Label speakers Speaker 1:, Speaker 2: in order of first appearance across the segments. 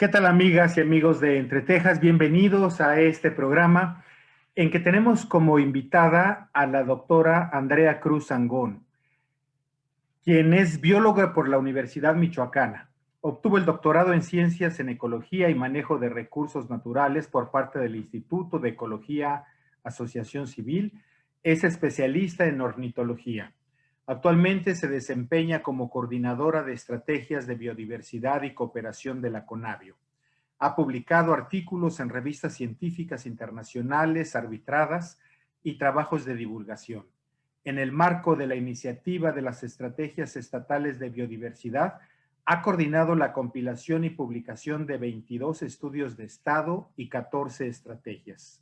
Speaker 1: ¿Qué tal, amigas y amigos de Entre Tejas? Bienvenidos a este programa en que tenemos como invitada a la doctora Andrea Cruz Angón, quien es bióloga por la Universidad Michoacana. Obtuvo el doctorado en Ciencias en Ecología y Manejo de Recursos Naturales por parte del Instituto de Ecología Asociación Civil. Es especialista en ornitología. Actualmente se desempeña como coordinadora de estrategias de biodiversidad y cooperación de la CONABIO. Ha publicado artículos en revistas científicas internacionales arbitradas y trabajos de divulgación. En el marco de la iniciativa de las estrategias estatales de biodiversidad, ha coordinado la compilación y publicación de 22 estudios de estado y 14 estrategias.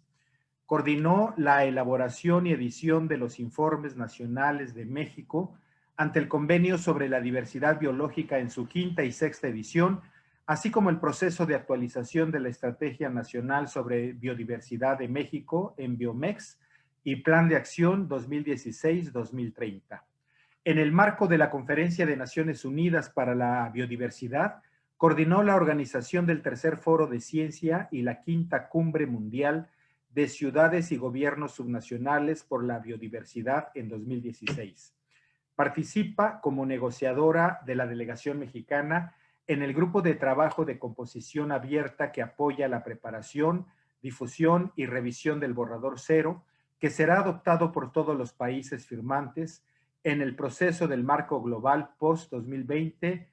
Speaker 1: Coordinó la elaboración y edición de los informes nacionales de México ante el Convenio sobre la Diversidad Biológica en su quinta y sexta edición, así como el proceso de actualización de la Estrategia Nacional sobre Biodiversidad de México en Biomex y Plan de Acción 2016-2030. En el marco de la Conferencia de Naciones Unidas para la Biodiversidad, coordinó la organización del Tercer Foro de Ciencia y la Quinta Cumbre Mundial de Ciudades y Gobiernos Subnacionales por la Biodiversidad en 2016. Participa como negociadora de la delegación mexicana en el grupo de trabajo de composición abierta que apoya la preparación, difusión y revisión del borrador cero, que será adoptado por todos los países firmantes en el proceso del marco global post-2020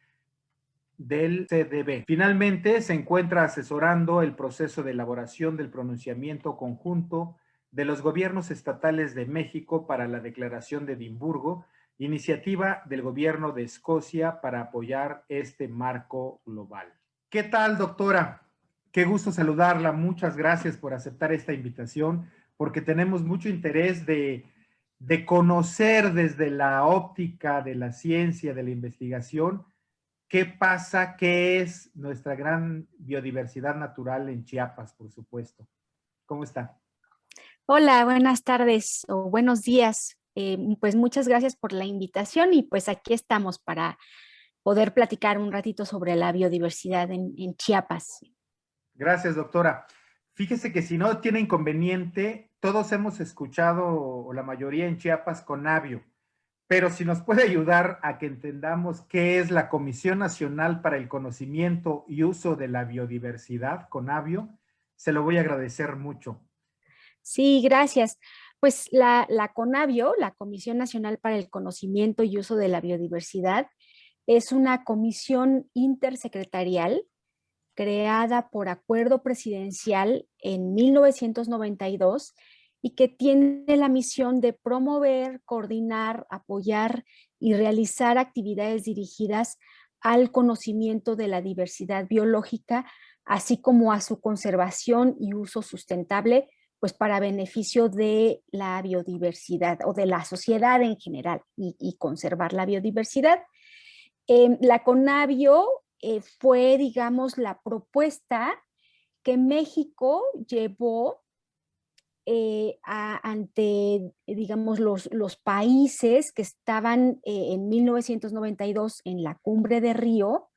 Speaker 1: del CDB. Finalmente, se encuentra asesorando el proceso de elaboración del pronunciamiento conjunto de los gobiernos estatales de México para la Declaración de Edimburgo, iniciativa del gobierno de Escocia para apoyar este marco global. ¿Qué tal, doctora? Qué gusto saludarla. Muchas gracias por aceptar esta invitación, porque tenemos mucho interés de conocer desde la óptica de la ciencia, de la investigación, qué pasa, qué es nuestra gran biodiversidad natural en Chiapas, por supuesto. ¿Cómo está?
Speaker 2: Hola, buenas tardes o buenos días. Pues muchas gracias por la invitación y pues aquí estamos para poder platicar un ratito sobre la biodiversidad en Chiapas.
Speaker 1: Gracias, doctora. Fíjese que si no tiene inconveniente, todos hemos escuchado, o la mayoría en Chiapas, CONABIO, pero si nos puede ayudar a que entendamos qué es la Comisión Nacional para el Conocimiento y Uso de la Biodiversidad, CONABIO, se lo voy a agradecer mucho.
Speaker 2: Sí, gracias. Pues la CONABIO, la Comisión Nacional para el Conocimiento y Uso de la Biodiversidad, es una comisión intersecretarial creada por acuerdo presidencial en 1992 y que tiene la misión de promover, coordinar, apoyar y realizar actividades dirigidas al conocimiento de la diversidad biológica, así como a su conservación y uso sustentable, pues para beneficio de la biodiversidad o de la sociedad en general y conservar la biodiversidad. La CONABIO fue, digamos, la propuesta que México llevó ante, digamos, los países que estaban en 1992 en la Cumbre de Río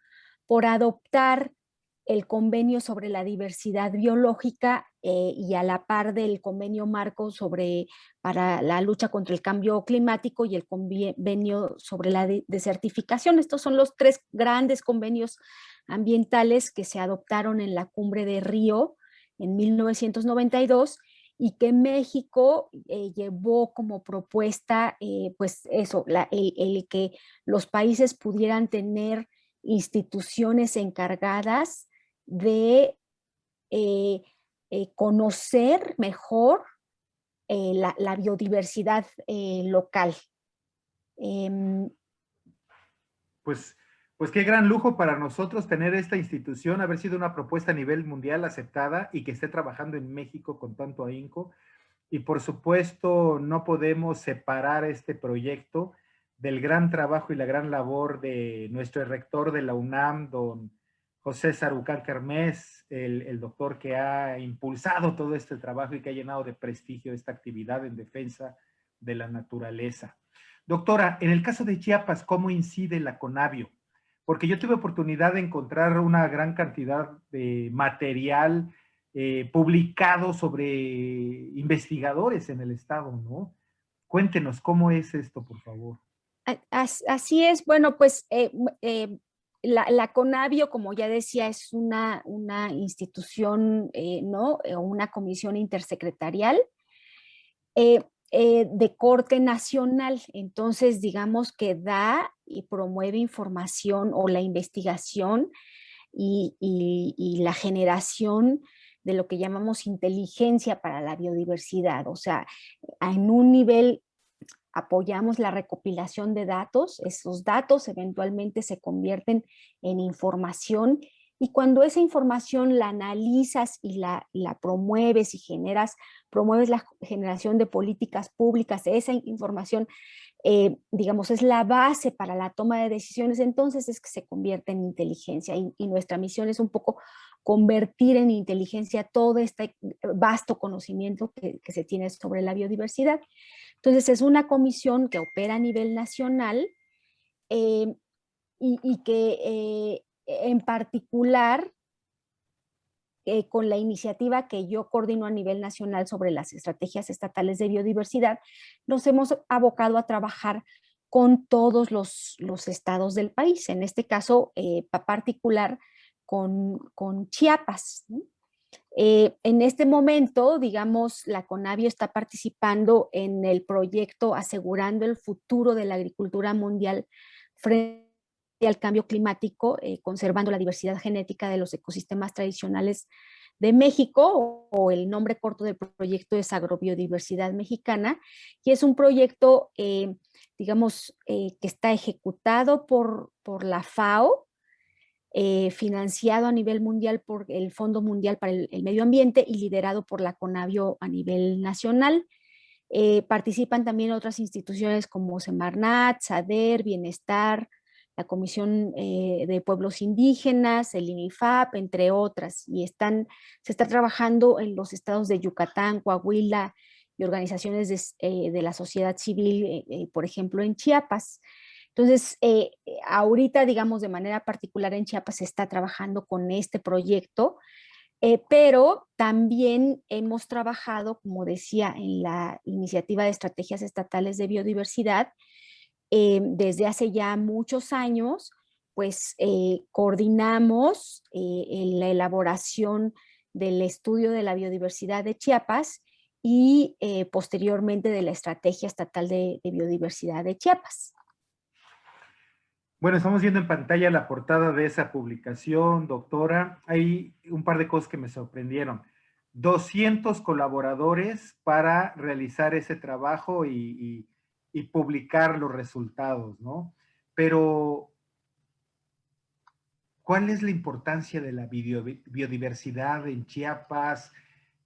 Speaker 2: por adoptar el convenio sobre la diversidad biológica y a la par del convenio marco para la lucha contra el cambio climático y el convenio sobre la desertificación. Estos son los tres grandes convenios ambientales que se adoptaron en la Cumbre de Río en 1992 y que México llevó como propuesta, pues eso, el que los países pudieran tener instituciones encargadas de conocer mejor la biodiversidad local.
Speaker 1: Pues, pues qué gran lujo para nosotros tener esta institución, haber sido una propuesta a nivel mundial aceptada y que esté trabajando en México con tanto ahínco. Y por supuesto, no podemos separar este proyecto del gran trabajo y la gran labor de nuestro rector de la UNAM, don José Sarucán Kermés, el doctor que ha impulsado todo este trabajo y que ha llenado de prestigio esta actividad en defensa de la naturaleza. Doctora, en el caso de Chiapas, ¿cómo incide la CONABIO? porque yo tuve oportunidad de encontrar una gran cantidad de material publicado sobre investigadores en el estado, ¿no? Cuéntenos, ¿cómo es esto, por favor?
Speaker 2: Así es, bueno, pues la CONABIO, como ya decía, es una institución, ¿no? Una comisión intersecretarial eh, de corte nacional. Entonces, digamos que da y promueve información o la investigación y la generación de lo que llamamos inteligencia para la biodiversidad. O sea, en un nivel apoyamos la recopilación de datos, esos datos eventualmente se convierten en información y cuando esa información la analizas y la promueves y promueves la generación de políticas públicas, esa información, digamos, es la base para la toma de decisiones, entonces es que se convierte en inteligencia y nuestra misión es un poco convertir en inteligencia todo este vasto conocimiento que se tiene sobre la biodiversidad. Entonces, es una comisión que opera a nivel nacional eh, y que en particular con la iniciativa que yo coordino a nivel nacional sobre las estrategias estatales de biodiversidad, nos hemos abocado a trabajar con todos los estados del país, en este caso particular con Chiapas, ¿no? En este momento, digamos, la CONABIO está participando en el proyecto Asegurando el futuro de la agricultura mundial frente al cambio climático, conservando la diversidad genética de los ecosistemas tradicionales de México, o el nombre corto del proyecto es Agrobiodiversidad Mexicana, y es un proyecto, digamos, que está ejecutado por la FAO, financiado a nivel mundial por el Fondo Mundial para el Medio Ambiente y liderado por la CONABIO a nivel nacional. Participan también otras instituciones como Semarnat, SADER, Bienestar, la Comisión de Pueblos Indígenas, el INIFAP, entre otras, y se está trabajando en los estados de Yucatán, Coahuila y organizaciones de la sociedad civil, por ejemplo, en Chiapas. Entonces, ahorita, digamos, de manera particular en Chiapas se está trabajando con este proyecto, pero también hemos trabajado, como decía, en la iniciativa de estrategias estatales de biodiversidad desde hace ya muchos años, pues coordinamos en la elaboración del estudio de la biodiversidad de Chiapas y posteriormente de la estrategia estatal de biodiversidad de Chiapas.
Speaker 1: Bueno, estamos viendo en pantalla la portada de esa publicación, doctora. Hay un par de cosas que me sorprendieron. 200 colaboradores para realizar ese trabajo y publicar los resultados, ¿no? Pero, ¿cuál es la importancia de la biodiversidad en Chiapas?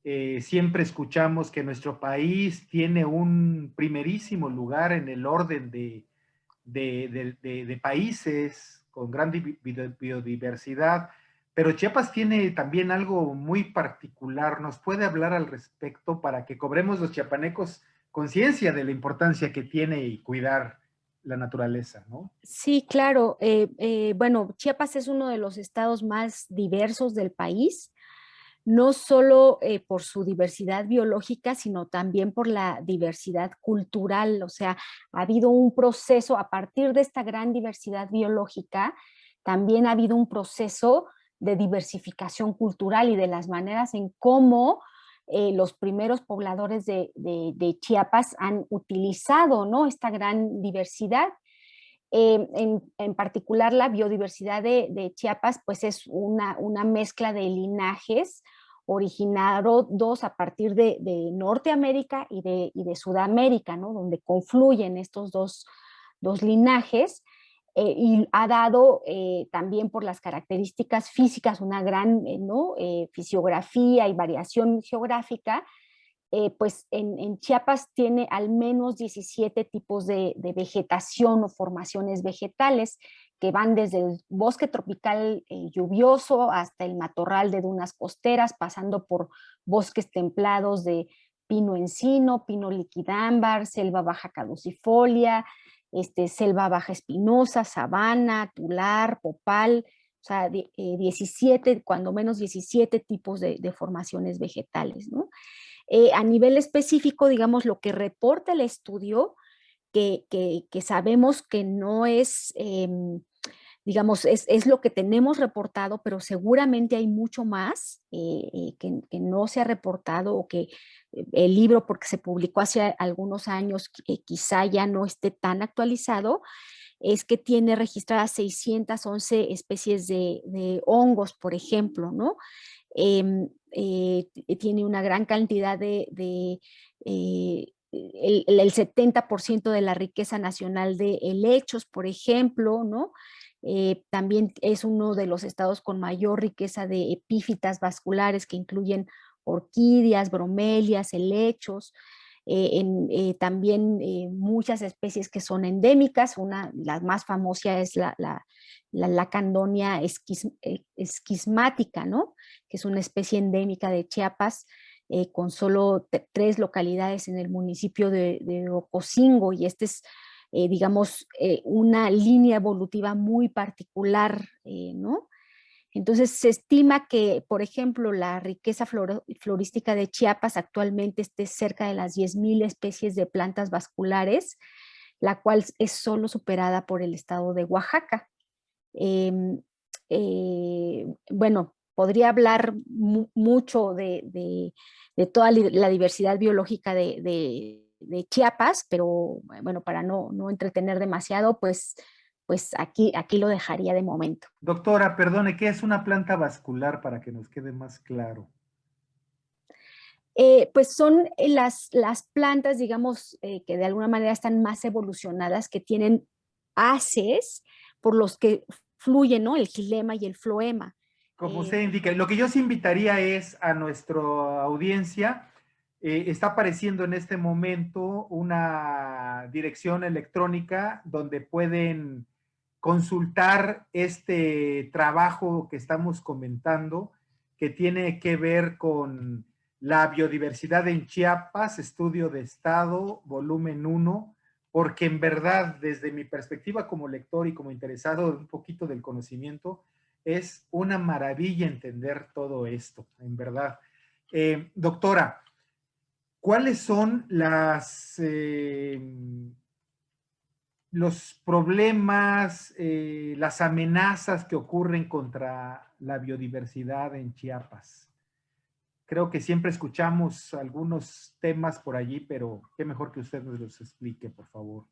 Speaker 1: Siempre escuchamos que nuestro país tiene un primerísimo lugar en el orden de países con gran biodiversidad, pero Chiapas tiene también algo muy particular. ¿Nos puede hablar al respecto para que cobremos los chiapanecos conciencia de la importancia que tiene y cuidar la naturaleza, ¿no?
Speaker 2: Sí, claro. Bueno, Chiapas es uno de los estados más diversos del país, no solo por su diversidad biológica, sino también por la diversidad cultural. O sea, ha habido un proceso a partir de esta gran diversidad biológica, también ha habido un proceso de diversificación cultural y de las maneras en cómo los primeros pobladores de Chiapas han utilizado, ¿no?, esta gran diversidad. En particular, la biodiversidad de Chiapas, pues es una mezcla de linajes originados a partir de Norteamérica y de Sudamérica, ¿no? Donde confluyen estos dos linajes, y ha dado también por las características físicas una gran ¿no? Fisiografía y variación geográfica. Pues en Chiapas tiene al menos 17 tipos de vegetación o formaciones vegetales que van desde el bosque tropical lluvioso hasta el matorral de dunas costeras, pasando por bosques templados de pino encino, pino liquidámbar, selva baja caducifolia, selva baja espinosa, sabana, tular, popal, o sea, 17, cuando menos 17 tipos de formaciones vegetales, ¿no? A nivel específico, digamos, lo que reporta el estudio, que sabemos que no es, digamos, es lo que tenemos reportado, pero seguramente hay mucho más que no se ha reportado o que el libro, porque se publicó hace algunos años, quizá ya no esté tan actualizado, es que tiene registradas 611 especies de hongos, por ejemplo, ¿no? Tiene una gran cantidad el 70% de la riqueza nacional de helechos, por ejemplo, ¿no? También es uno de los estados con mayor riqueza de epífitas vasculares que incluyen orquídeas, bromelias, helechos, también muchas especies que son endémicas. La más famosa es la Lacandonia esquismática, ¿no? Que es una especie endémica de Chiapas, con solo 3 localidades en el municipio de Ocosingo, y este es, digamos, una línea evolutiva muy particular, ¿no? Entonces se estima que, por ejemplo, la riqueza florística de Chiapas actualmente esté cerca de las 10,000 especies de plantas vasculares, la cual es solo superada por el estado de Oaxaca. Eh, bueno, podría hablar mucho de toda la diversidad biológica de Chiapas, pero bueno, para no entretener demasiado, pues aquí lo dejaría de momento.
Speaker 1: Doctora, perdone, ¿qué es una planta vascular para que nos quede más claro?
Speaker 2: Pues son las plantas, digamos, que de alguna manera están más evolucionadas, que tienen haces por los que fluyen, ¿no? El xilema y el floema.
Speaker 1: Como usted indica, lo que yo sí invitaría es a nuestra audiencia, está apareciendo en este momento una dirección electrónica donde pueden consultar este trabajo que estamos comentando, que tiene que ver con la biodiversidad en Chiapas, estudio de estado, volumen 1, porque en verdad, desde mi perspectiva como lector y como interesado un poquito del conocimiento, es una maravilla entender todo esto, en verdad. Doctora, ¿cuáles son los problemas, las amenazas que ocurren contra la biodiversidad en Chiapas? Creo que siempre escuchamos algunos temas por allí, pero qué mejor que usted nos los explique, por favor.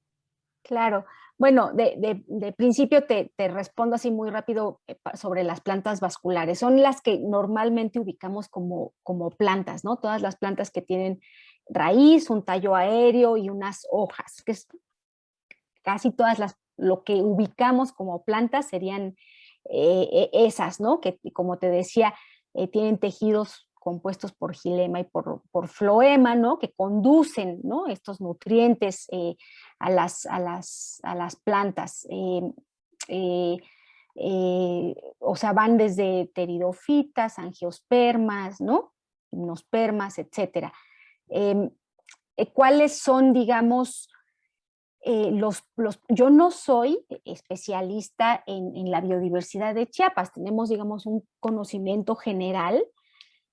Speaker 2: Claro. Bueno, de principio te respondo así muy rápido sobre las plantas vasculares. Son las que normalmente ubicamos como plantas, ¿no? Todas las plantas que tienen raíz, un tallo aéreo y unas hojas, que es casi todas lo que ubicamos como plantas serían esas, ¿no? Que como te decía, tienen tejidos compuestos por xilema y por floema, ¿no? Que conducen, ¿no? Estos nutrientes a las plantas. Eh, o sea, van desde pteridofitas, angiospermas, ¿no? Gimnospermas, etcétera. ¿Cuáles son, digamos, yo no soy especialista en la biodiversidad de Chiapas? Tenemos, digamos, un conocimiento general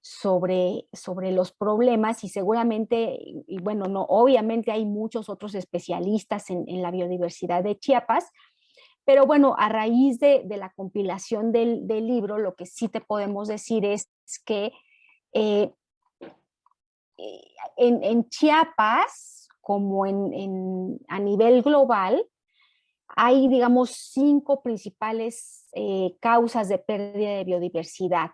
Speaker 2: sobre los problemas, y seguramente, y bueno, no, obviamente hay muchos otros especialistas en la biodiversidad de Chiapas, pero bueno, a raíz de la compilación del libro, lo que sí te podemos decir es que eh, en Chiapas, como a nivel global, hay, digamos, 5 principales causas de pérdida de biodiversidad,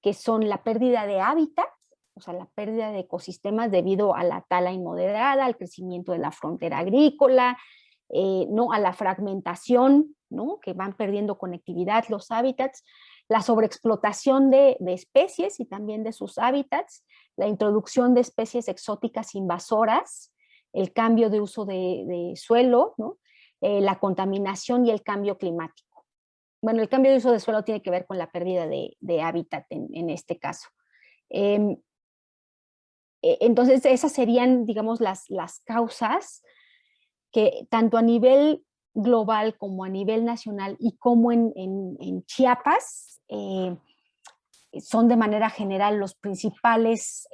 Speaker 2: que son la pérdida de hábitat, o sea, la pérdida de ecosistemas debido a la tala inmoderada, al crecimiento de la frontera agrícola, ¿no? A la fragmentación, ¿no? Que van perdiendo conectividad los hábitats, la sobreexplotación de especies y también de sus hábitats, la introducción de especies exóticas invasoras, el cambio de uso de suelo, ¿no? La contaminación y el cambio climático. Bueno, el cambio de uso de suelo tiene que ver con la pérdida de hábitat en este caso. Entonces, esas serían, digamos, las causas. que tanto a nivel global como a nivel nacional y como en Chiapas, son de manera general los principales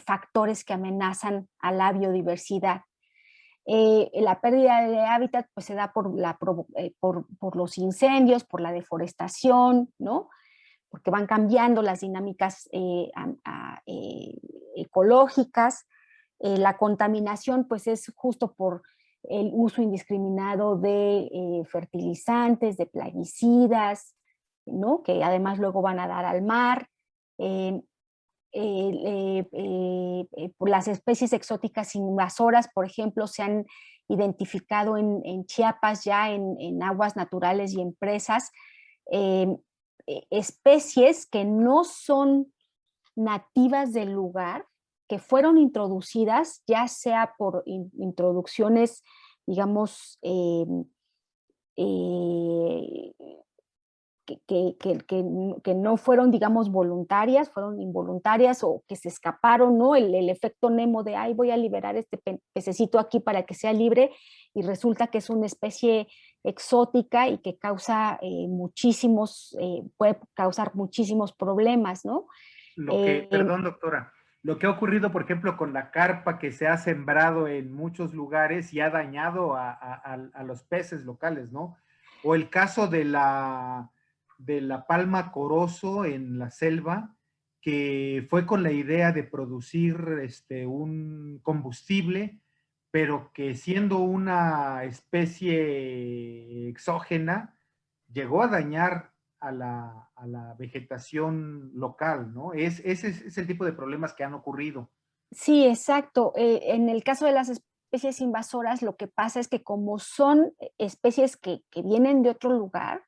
Speaker 2: factores que amenazan a la biodiversidad. La pérdida de hábitat pues, se da por los incendios, por la deforestación, ¿no? Porque van cambiando las dinámicas ecológicas. La contaminación pues es justo por el uso indiscriminado de fertilizantes, de plaguicidas, ¿no? Que además luego van a dar al mar. Eh, por las especies exóticas invasoras, por ejemplo, se han identificado en Chiapas ya en aguas naturales y en presas, especies que no son nativas del lugar, que fueron introducidas, ya sea por introducciones, digamos, eh, que no fueron, digamos, voluntarias, fueron involuntarias o que se escaparon, ¿no? El efecto Nemo de, ay, voy a liberar este pececito aquí para que sea libre, y resulta que es una especie exótica y que causa puede causar muchísimos problemas, ¿no?
Speaker 1: Perdón, doctora, lo que ha ocurrido, por ejemplo, con la carpa que se ha sembrado en muchos lugares y ha dañado a los peces locales, ¿no? O el caso de la palma corozo en la selva, que fue con la idea de producir un combustible, pero que siendo una especie exógena, llegó a dañar a la vegetación local, ¿no? Ese es el tipo de problemas que han ocurrido.
Speaker 2: Sí, exacto. En el caso de las especies invasoras, lo que pasa es que como son especies que vienen de otro lugar,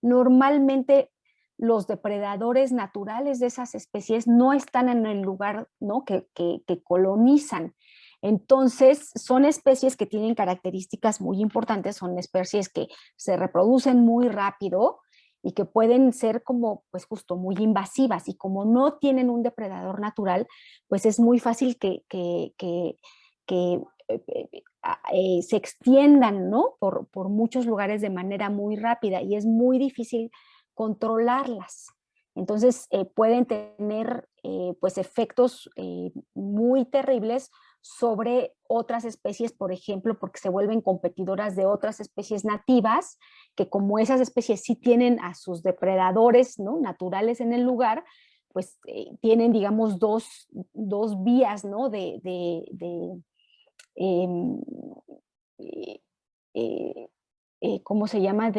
Speaker 2: normalmente los depredadores naturales de esas especies no están en el lugar, ¿no? que colonizan. Entonces, son especies que tienen características muy importantes, son especies que se reproducen muy rápido y que pueden ser como, pues justo, muy invasivas, y como no tienen un depredador natural, pues es muy fácil que se extiendan, ¿no? Por muchos lugares de manera muy rápida, y es muy difícil controlarlas. Entonces pueden tener pues efectos muy terribles sobre otras especies, por ejemplo, porque se vuelven competidoras de otras especies nativas, que como esas especies sí tienen a sus depredadores, ¿no? naturales en el lugar, pues tienen, digamos, dos vías, ¿no? Em, eh, eh, ¿Cómo se llama?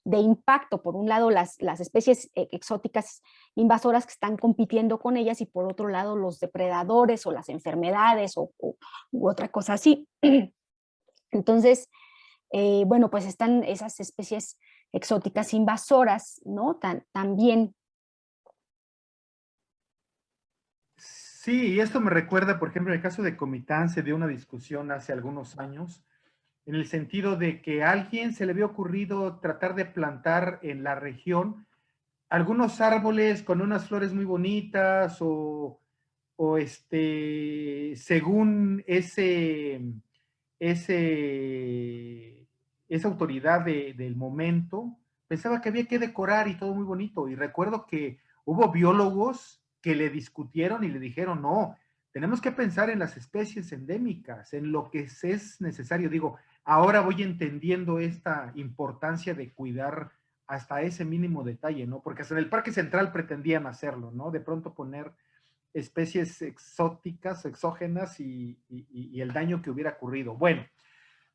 Speaker 2: De impacto. Por un lado, las especies exóticas invasoras que están compitiendo con ellas, y por otro lado, los depredadores o las enfermedades u otra cosa así. Entonces, bueno, pues están esas especies exóticas invasoras, ¿no? También.
Speaker 1: Sí, y esto me recuerda, por ejemplo, en el caso de Comitán se dio una discusión hace algunos años en el sentido de que a alguien se le había ocurrido tratar de plantar en la región algunos árboles con unas flores muy bonitas o según esa autoridad del momento, pensaba que había que decorar y todo muy bonito. Y recuerdo que hubo biólogos que le discutieron y le dijeron, no, tenemos que pensar en las especies endémicas, en lo que es necesario. Digo, ahora voy entendiendo esta importancia de cuidar hasta ese mínimo detalle, ¿no? Porque hasta en el Parque Central pretendían hacerlo, ¿no? De pronto poner especies exóticas, exógenas y el daño que hubiera ocurrido. Bueno,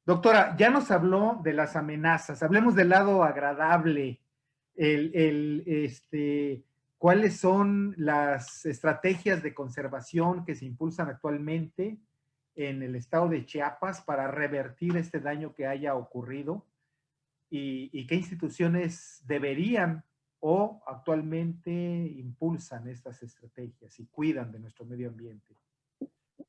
Speaker 1: doctora, ya nos habló de las amenazas, hablemos del lado agradable, cuáles son las estrategias de conservación que se impulsan actualmente en el estado de Chiapas para revertir este daño que haya ocurrido y qué instituciones deberían o actualmente impulsan estas estrategias y cuidan de nuestro medio ambiente.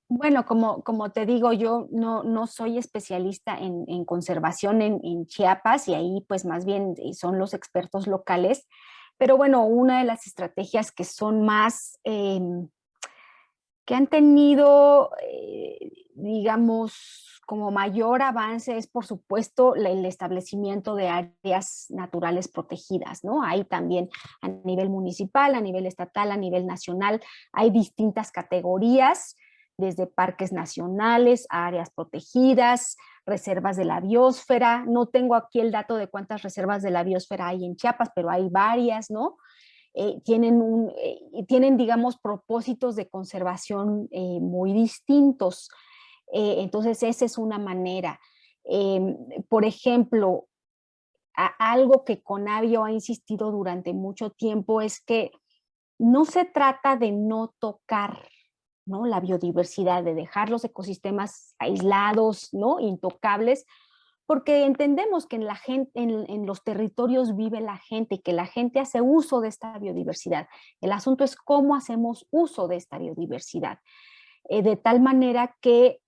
Speaker 2: Bueno, como te digo, yo no soy especialista en conservación en Chiapas, y ahí pues más bien son los expertos locales, pero bueno, una de las estrategias que son más, que han tenido, digamos, como mayor avance es, por supuesto, el establecimiento de áreas naturales protegidas, ¿no? Hay también a nivel municipal, a nivel estatal, a nivel nacional, hay distintas categorías, desde parques nacionales, áreas protegidas, reservas de la biosfera. No tengo aquí el dato de cuántas reservas de la biosfera hay en Chiapas, pero hay varias, ¿no? Tienen, digamos, propósitos de conservación muy distintos. Entonces, esa es una manera. Por ejemplo, algo que Conavio ha insistido durante mucho tiempo es que no se trata de no tocar, ¿no?, la biodiversidad, de dejar los ecosistemas aislados, ¿no?, intocables, porque entendemos que en los territorios vive la gente y que la gente hace uso de esta biodiversidad. El asunto es cómo hacemos uso de esta biodiversidad, de tal manera que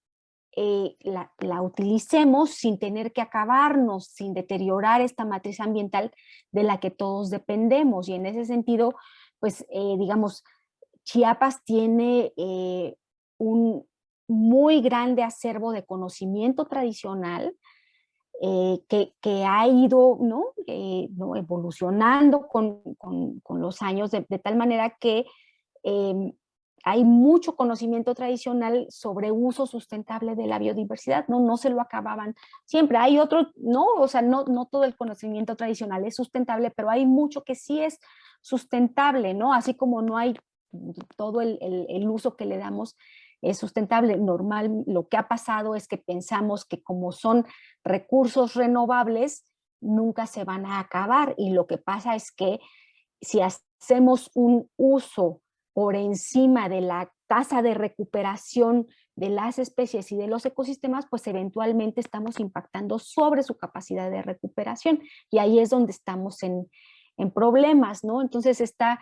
Speaker 2: la utilicemos sin tener que acabarnos, sin deteriorar esta matriz ambiental de la que todos dependemos. Y en ese sentido, pues, digamos, Chiapas tiene un muy grande acervo de conocimiento tradicional, que ha ido, ¿no?, ¿no?, evolucionando con los años, de tal manera que eh, hay mucho conocimiento tradicional sobre uso sustentable de la biodiversidad, ¿no? No se lo acababan siempre. Hay otro, ¿no? O sea, no todo el conocimiento tradicional es sustentable, pero hay mucho que sí es sustentable, ¿no? Así como no hay todo el uso que le damos es sustentable. Normal, lo que ha pasado es que pensamos que como son recursos renovables, nunca se van a acabar, y lo que pasa es que si hacemos un uso por encima de la tasa de recuperación de las especies y de los ecosistemas, pues eventualmente estamos impactando sobre su capacidad de recuperación, y ahí es donde estamos en problemas, ¿no? Entonces está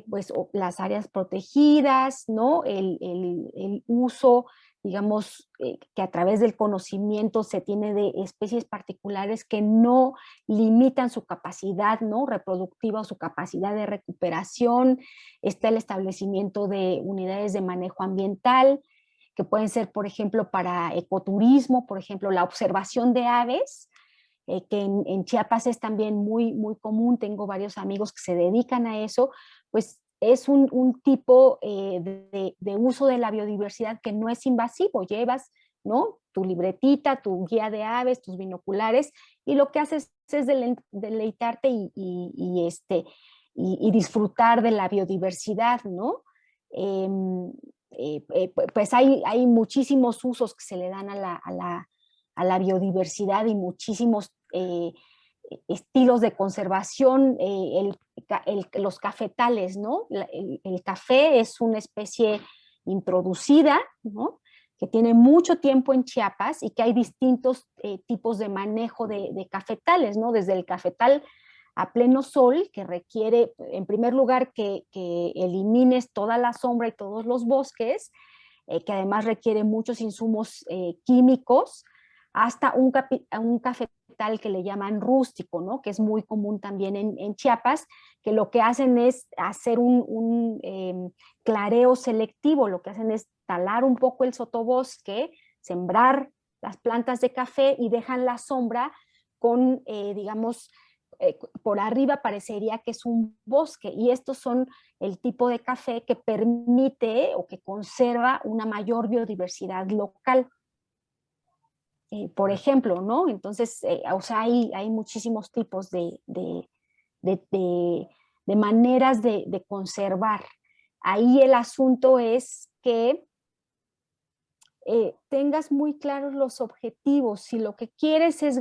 Speaker 2: pues las áreas protegidas, ¿no? El uso, digamos, que a través del conocimiento se tiene de especies particulares que no limitan su capacidad, ¿no?, reproductiva o su capacidad de recuperación. Está el establecimiento de unidades de manejo ambiental, que pueden ser, por ejemplo, para ecoturismo, por ejemplo, la observación de aves, que en Chiapas es también muy común. Tengo varios amigos que se dedican a eso. Pues es un tipo de uso de la biodiversidad que no es invasivo. Llevas, ¿no?, tu libretita, tu guía de aves, tus binoculares, y lo que haces es deleitarte y disfrutar de la biodiversidad, ¿no? Pues hay muchísimos usos que se le dan a la biodiversidad, y muchísimos estilos de conservación. Los cafetales, ¿no? El café es una especie introducida, ¿no?, que tiene mucho tiempo en Chiapas, y que hay distintos tipos de manejo de cafetales, ¿no? Desde el cafetal a pleno sol, que requiere, en primer lugar, que elimines toda la sombra y todos los bosques, que además requiere muchos insumos químicos, hasta un cafetal que le llaman rústico, ¿no?, que es muy común también en Chiapas, que lo que hacen es hacer un clareo selectivo. Lo que hacen es talar un poco el sotobosque, sembrar las plantas de café, y dejan la sombra con, digamos, por arriba parecería que es un bosque, y estos son el tipo de café que permite o que conserva una mayor biodiversidad local. Por ejemplo, ¿no? Entonces, o sea, hay muchísimos tipos de, de- de maneras de conservar. Ahí el asunto es que tengas muy claros los objetivos. Si lo que quieres es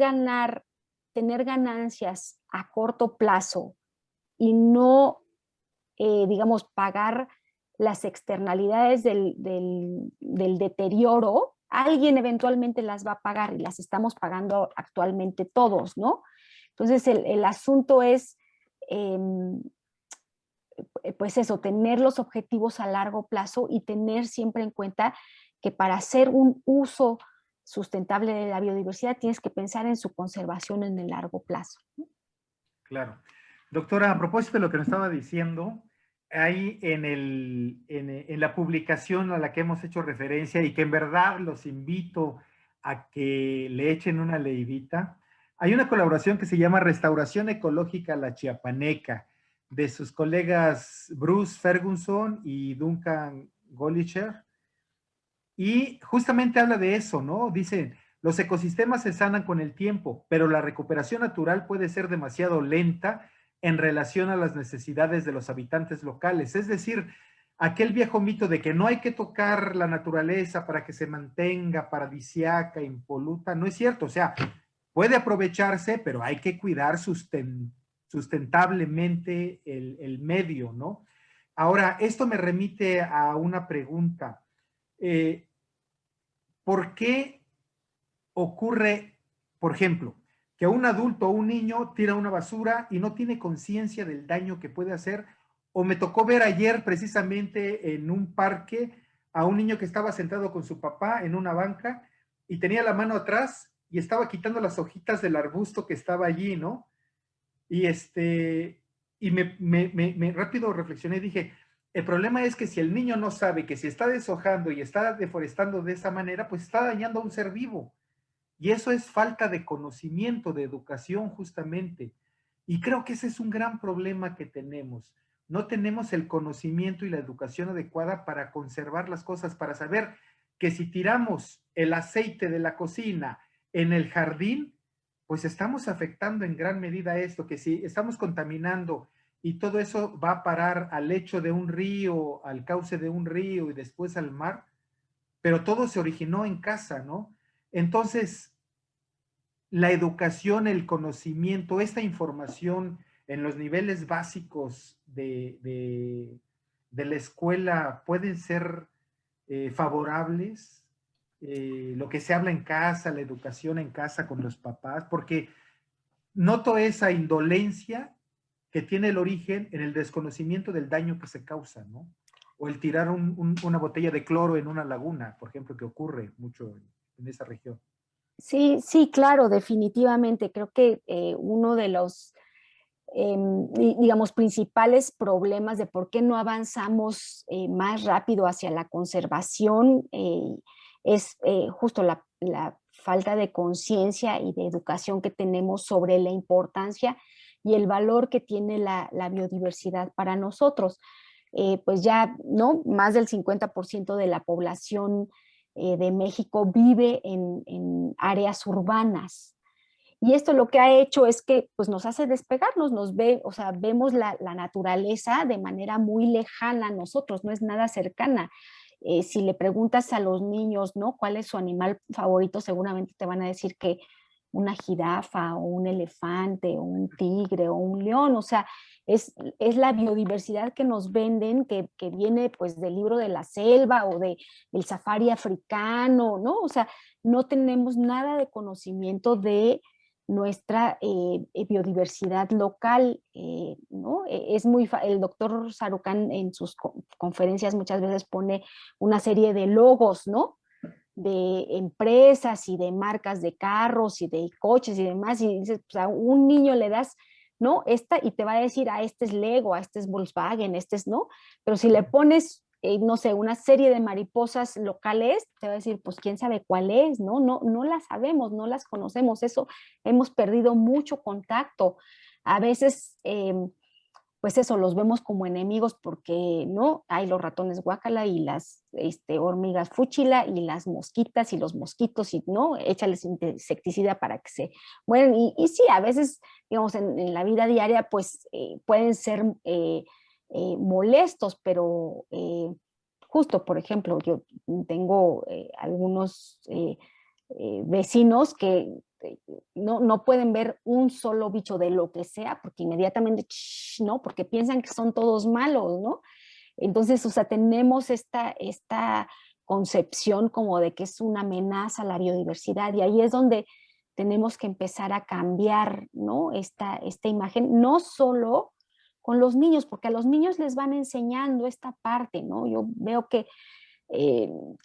Speaker 2: tener ganancias a corto plazo y no, digamos, pagar las externalidades del deterioro, alguien eventualmente las va a pagar, y las estamos pagando actualmente todos, ¿no? Entonces, el asunto es, pues eso, tener los objetivos a largo plazo, y tener siempre en cuenta que para hacer un uso sustentable de la biodiversidad tienes que pensar en su conservación en el largo plazo.
Speaker 1: Claro. Doctora, a propósito de lo que nos estaba diciendo, ahí en la publicación a la que hemos hecho referencia y que en verdad los invito a que le echen una leidita, hay una colaboración que se llama Restauración Ecológica La Chiapaneca, de sus colegas Bruce Ferguson y Duncan Golisher, y justamente habla de eso, ¿no? Dicen, los ecosistemas se sanan con el tiempo, pero la recuperación natural puede ser demasiado lenta en relación a las necesidades de los habitantes locales. Es decir, aquel viejo mito de que no hay que tocar la naturaleza para que se mantenga paradisiaca, impoluta, no es cierto. O sea, puede aprovecharse, pero hay que cuidar sustentablemente el medio, ¿no? Ahora, esto me remite a una pregunta. Eh, ¿Por qué ocurre, por ejemplo, que un adulto o un niño tira una basura y no tiene conciencia del daño que puede hacer? O me tocó ver ayer precisamente en un parque a un niño que estaba sentado con su papá en una banca y tenía la mano atrás y estaba quitando las hojitas del arbusto que estaba allí, ¿no? Y rápido reflexioné y dije, el problema es que si el niño no sabe que si está deshojando y está deforestando de esa manera, pues está dañando a un ser vivo. Y eso es falta de conocimiento, de educación justamente. Y creo que ese es un gran problema que tenemos. No tenemos el conocimiento y la educación adecuada para conservar las cosas, para saber que si tiramos el aceite de la cocina en el jardín, pues estamos afectando en gran medida esto, que si estamos contaminando y todo eso va a parar al lecho de un río, al cauce de un río y después al mar, pero todo se originó en casa, ¿no? Entonces, la educación, el conocimiento, esta información en los niveles básicos de la escuela pueden ser favorables. Lo que se habla en casa, la educación en casa con los papás, porque noto esa indolencia que tiene el origen en el desconocimiento del daño que se causa, ¿no? O el tirar una botella de cloro en una laguna, por ejemplo, que ocurre mucho en esa región.
Speaker 2: Sí, sí, claro, definitivamente. Creo que uno de los, digamos, principales problemas de por qué no avanzamos más rápido hacia la conservación es justo la falta de conciencia y de educación que tenemos sobre la importancia y el valor que tiene la biodiversidad para nosotros. Pues ya, ¿no? Más del 50% de la población de México vive en áreas urbanas. Y esto lo que ha hecho es que pues, nos hace despegarnos, nos ve, o sea, vemos la naturaleza de manera muy lejana a nosotros, no es nada cercana. Si le preguntas a los niños, ¿no? ¿Cuál es su animal favorito? Seguramente te van a decir que una jirafa o un elefante o un tigre o un león, o sea, es la biodiversidad que nos venden, que viene pues del libro de la selva o del safari africano, ¿no? O sea, no tenemos nada de conocimiento de nuestra biodiversidad local, ¿no? El doctor Sarucán en sus conferencias muchas veces pone una serie de logos, ¿no? De empresas y de marcas de carros y de coches y demás, y dices, pues a un niño le das, ¿no? Esta, y te va a decir, este es Lego, este es Volkswagen, este es, ¿no? Pero si le pones, no sé, una serie de mariposas locales, te va a decir, pues quién sabe cuál es, ¿no? No las sabemos, no las conocemos, eso hemos perdido mucho contacto. A veces pues eso, los vemos como enemigos porque, ¿no? Hay los ratones guácala y las hormigas fúchila y las mosquitas y los mosquitos y, ¿no? Échales insecticida para que se mueran. Y sí, a veces, digamos, en la vida diaria, pues pueden ser molestos, pero justo, por ejemplo, yo tengo algunos vecinos que no pueden ver un solo bicho de lo que sea, porque inmediatamente, ¿no? Porque piensan que son todos malos, ¿no? Entonces, o sea, tenemos esta concepción como de que es una amenaza a la biodiversidad y ahí es donde tenemos que empezar a cambiar, ¿no? Esta imagen, no solo con los niños, porque a los niños les van enseñando esta parte, ¿no? Yo veo que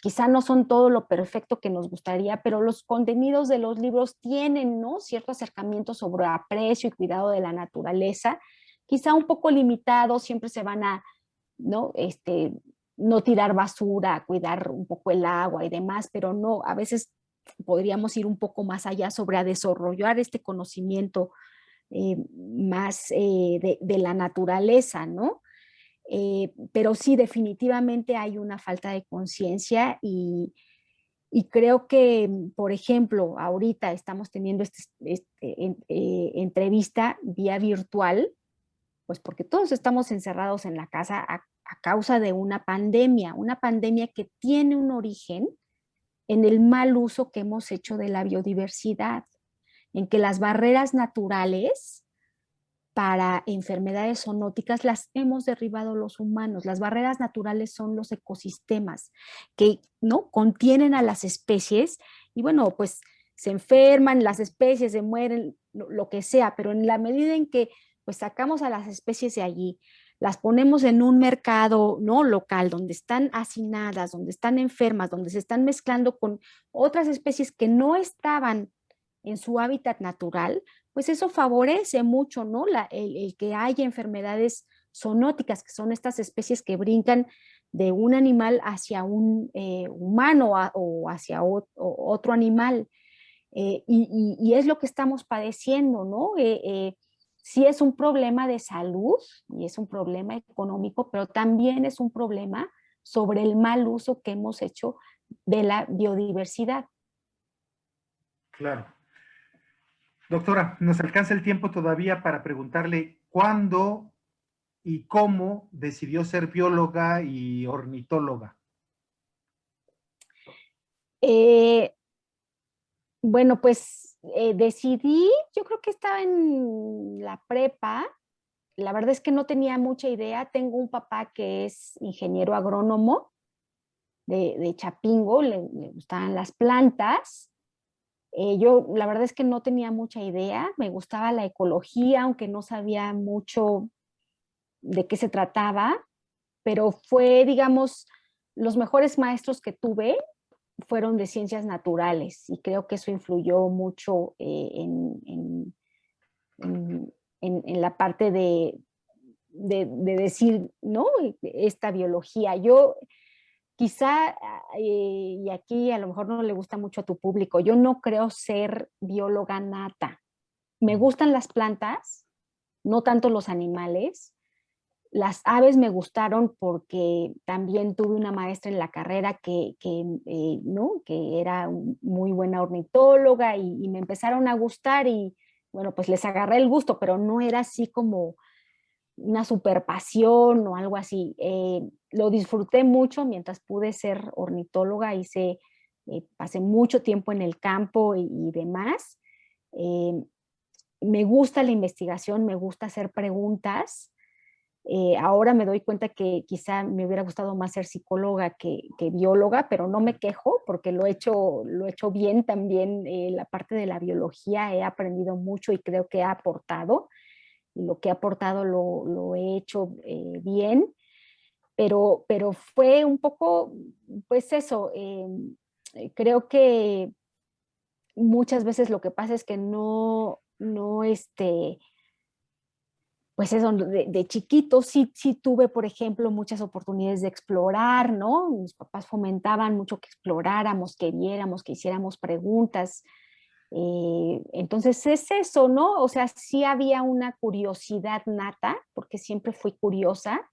Speaker 2: quizá no son todo lo perfecto que nos gustaría, pero los contenidos de los libros tienen, ¿no? Cierto acercamiento sobre aprecio y cuidado de la naturaleza, quizá un poco limitado, siempre se van a ¿no? No tirar basura, cuidar un poco el agua y demás, pero no, a veces podríamos ir un poco más allá sobre a desarrollar este conocimiento más de la naturaleza, ¿no? Pero sí, definitivamente hay una falta de conciencia y creo que, por ejemplo, ahorita estamos teniendo entrevista vía virtual, pues porque todos estamos encerrados en la casa a causa de una pandemia que tiene un origen en el mal uso que hemos hecho de la biodiversidad, en que las barreras naturales para enfermedades zoonóticas las hemos derribado los humanos. Las barreras naturales son los ecosistemas que no contienen a las especies y bueno, pues se enferman las especies, se mueren, lo que sea, pero en la medida en que pues sacamos a las especies de allí, las ponemos en un mercado no local donde están hacinadas, donde están enfermas, donde se están mezclando con otras especies que no estaban en su hábitat natural, pues eso favorece mucho, ¿no? El que haya enfermedades zoonóticas, que son estas especies que brincan de un animal hacia un humano o hacia otro animal. Y es lo que estamos padeciendo, ¿no? Sí es un problema de salud y es un problema económico, pero también es un problema sobre el mal uso que hemos hecho de la biodiversidad.
Speaker 1: Claro. Doctora, nos alcanza el tiempo todavía para preguntarle cuándo y cómo decidió ser bióloga y ornitóloga.
Speaker 2: Eh, bueno, pues decidí, yo creo que estaba en la prepa, la verdad es que no tenía mucha idea, tengo un papá que es ingeniero agrónomo de Chapingo, le gustaban las plantas. Yo la verdad es que no tenía mucha idea, me gustaba la ecología, aunque no sabía mucho de qué se trataba, pero fue, digamos, los mejores maestros que tuve fueron de ciencias naturales y creo que eso influyó mucho en, en la parte de decir, ¿no? Esta biología. Yo quizá, y aquí a lo mejor no le gusta mucho a tu público, yo no creo ser bióloga nata. Me gustan las plantas, no tanto los animales. Las aves me gustaron porque también tuve una maestra en la carrera ¿no? que era muy buena ornitóloga y me empezaron a gustar y bueno, pues les agarré el gusto, pero no era así como una super pasión o algo así. Lo disfruté mucho mientras pude ser ornitóloga, pasé mucho tiempo en el campo y demás. Eh, Me gusta la investigación, me gusta hacer preguntas. Ahora me doy cuenta que quizá me hubiera gustado más ser psicóloga que bióloga, pero no me quejo porque lo he hecho bien también. La parte de la biología he aprendido mucho y creo que ha aportado. Y lo que ha aportado lo he hecho bien, pero fue un poco, pues eso, creo que muchas veces lo que pasa es que pues eso, de chiquito sí tuve, por ejemplo, muchas oportunidades de explorar, ¿no? Mis papás fomentaban mucho que exploráramos, que viéramos, que hiciéramos preguntas. Entonces es eso, ¿no? O sea, sí había una curiosidad nata, porque siempre fui curiosa.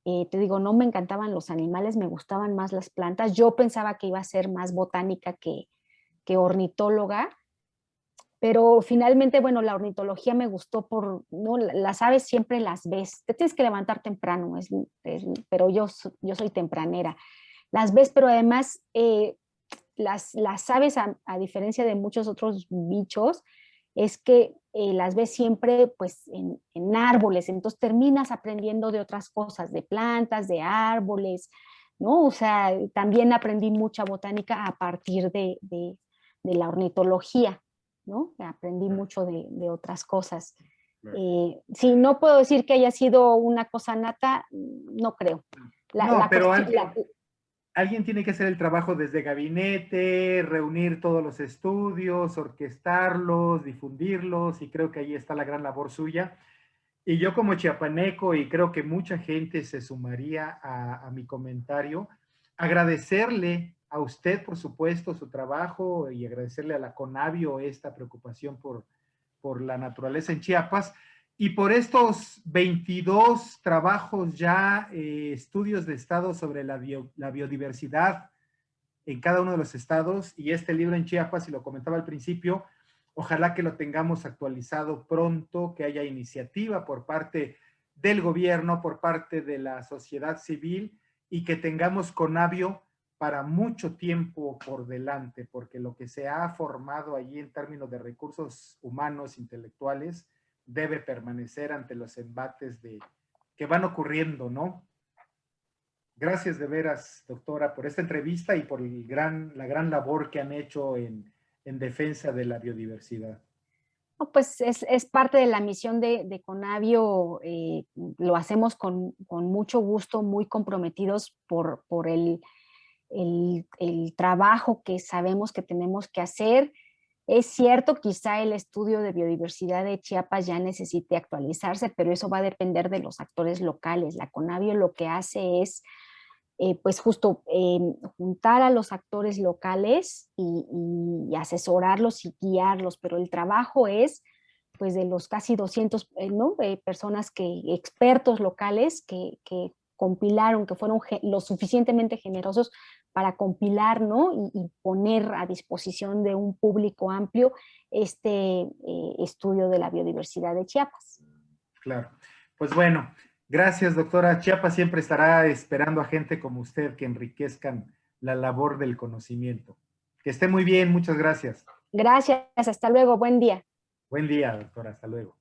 Speaker 2: Te digo, no me encantaban los animales, me gustaban más las plantas. Yo pensaba que iba a ser más botánica que ornitóloga, pero finalmente, bueno, la ornitología me gustó ¿no? Las aves siempre las ves, te tienes que levantar temprano, pero yo soy tempranera. Las ves, pero además las aves, a diferencia de muchos otros bichos, es que las ves siempre pues en árboles, entonces terminas aprendiendo de otras cosas, de plantas, de árboles, ¿no? O sea, también aprendí mucha botánica a partir de la ornitología, ¿no? Aprendí mucho de otras cosas. Sí, no puedo decir que haya sido una cosa nata, no creo.
Speaker 1: No,
Speaker 2: La
Speaker 1: pero
Speaker 2: cuestión,
Speaker 1: alguien tiene que hacer el trabajo desde gabinete, reunir todos los estudios, orquestarlos, difundirlos, y creo que ahí está la gran labor suya. Y yo como chiapaneco, y creo que mucha gente se sumaría a mi comentario, agradecerle a usted, por supuesto, su trabajo y agradecerle a la Conavio esta preocupación por la naturaleza en Chiapas y por estos 22 trabajos ya, estudios de estado sobre la biodiversidad en cada uno de los estados y este libro en Chiapas, y lo comentaba al principio, ojalá que lo tengamos actualizado pronto, que haya iniciativa por parte del gobierno, por parte de la sociedad civil y que tengamos Conavio para mucho tiempo por delante, porque lo que se ha formado allí en términos de recursos humanos, intelectuales, debe permanecer ante los embates que van ocurriendo, ¿no? Gracias de veras, doctora, por esta entrevista y por la gran labor que han hecho en defensa de la biodiversidad.
Speaker 2: No, pues es parte de la misión de Conavio, lo hacemos con mucho gusto, muy comprometidos por el trabajo que sabemos que tenemos que hacer. Es cierto, quizá el estudio de biodiversidad de Chiapas ya necesite actualizarse, pero eso va a depender de los actores locales. La Conavio lo que hace es pues justo juntar a los actores locales y asesorarlos y guiarlos, pero el trabajo es pues de los casi 200 ¿no? Personas expertos locales que compilaron, que fueron lo suficientemente generosos para compilar, ¿no? y poner a disposición de un público amplio este estudio de la biodiversidad de Chiapas.
Speaker 1: Claro. Pues bueno, gracias, doctora. Chiapas siempre estará esperando a gente como usted que enriquezcan la labor del conocimiento. Que esté muy bien, muchas gracias.
Speaker 2: Gracias, hasta luego, buen día.
Speaker 1: Buen día, doctora, hasta luego.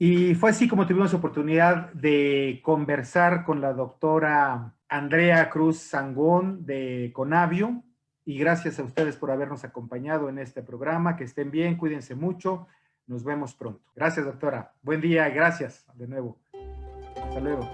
Speaker 1: Y fue así como tuvimos oportunidad de conversar con la doctora Andrea Cruz Sangón de Conavio. Y gracias a ustedes por habernos acompañado en este programa. Que estén bien, cuídense mucho. Nos vemos pronto. Gracias, doctora. Buen día y gracias de nuevo. Hasta luego.